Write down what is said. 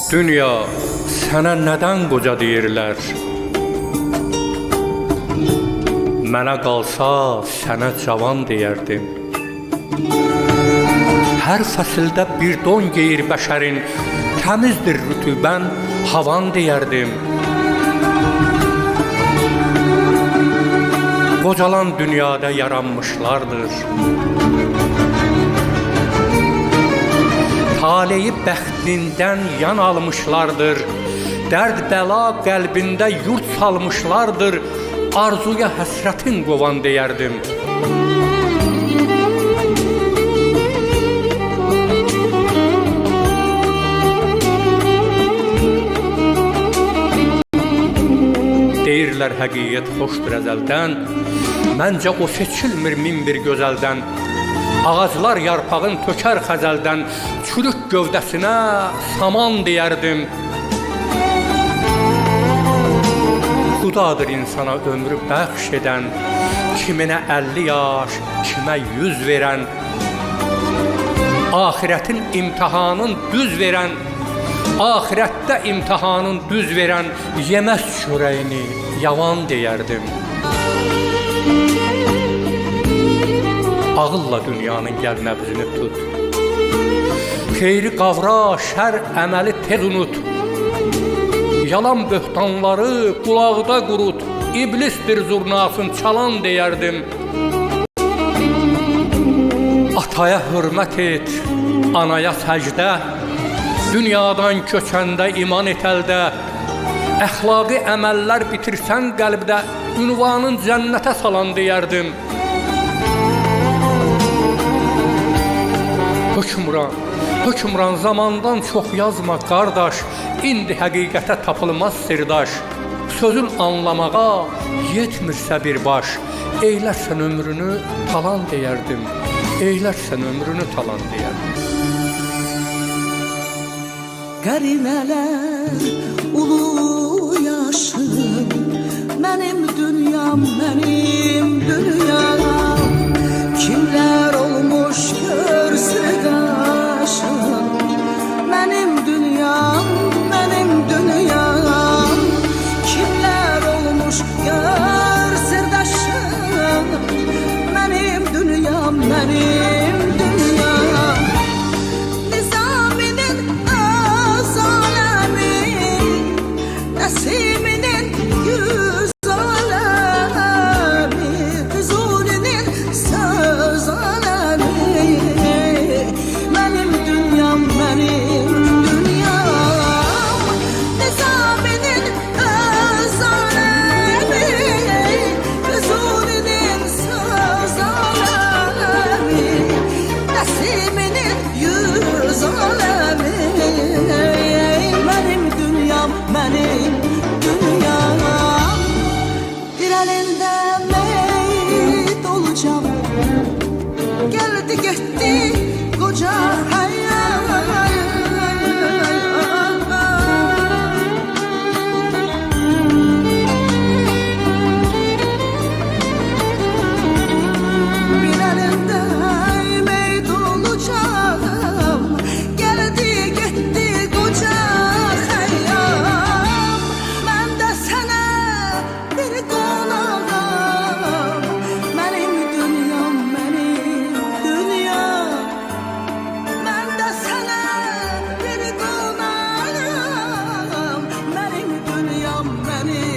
Dünya, sənə nədən qoca deyirlər? Mənə qalsa, sənə cavan deyərdim. Hər fəsildə bir don geyir bəşərin, təmizdir rütubən, havan deyərdim. Qocalan dünyada yaranmışlardır. Taleyi bəxtindən yan almışlardır. Dərd bəla qəlbində yurt salmışlardır. Arzuya həsrətin qovan deyərdim. Deyirlər həqiqət xoşdur əzəldən, məncə o seçilmir min bir gözəldən. Ağaclar yarpağın tökər xəzəldən, çürük gövdəsinə saman deyərdim. Xudadır insana ömrü bəxş edən, kiminə 50 yaş, kimə 100 verən. Ahirətin imtihanın düz verən, ahirətdə imtihanın düz verən, yeməz çörəyini yavan deyərdim. Ağılla dünyanın gəl nəbzini tut. Xeyri qavra, şər əməli tez unut. Yalan böhtanları qulaqda qurut. İblisdir zurnasın çalan deyərdim. Ataya hörmət et, anaya səcdə. Dünyadan köçəndə iman et əldə. Əxlaqi əməllər bitirsən qəlbdə, ünvanın cənnətə salan deyərdim. Hökmran zamandan çox yazma qardaş, indi həqiqətə tapılmaz sirdaş. Sözün anlamağa yetmirsə bir baş, eylərsən ömrünü talan deyərdim. Eylərsən ömrünü talan deyərdim. Qərinələr ulu yaşım, mənim dünyam, mənim dünyam. Kimlər olmuş görsün daşım, mənim dünyam, mənim dünyam. Kimlər olmuş görsün daşım, mənim dünyam, mənim dünyam. Nizaminin öz alemi, Nəsiminin yüz alemi, Füzulinin söz alemi. Mənim dünyam, mənim dünyam. Nizaminin öz alemi, Füzulinin söz alemi, Nəsiminin yüz alemi. Mənim dünyam, mənim dünyam. Bir əlində meyit olacam, gəldi getdi qoca həyat. Bir əlində meyit olacam, gəldi getdi qoca həyat. Mən də sənə bir qonağam, mənim dünyam, mənim dünyam. Mən də sənə bir qonağam, mənim dünyam, mənim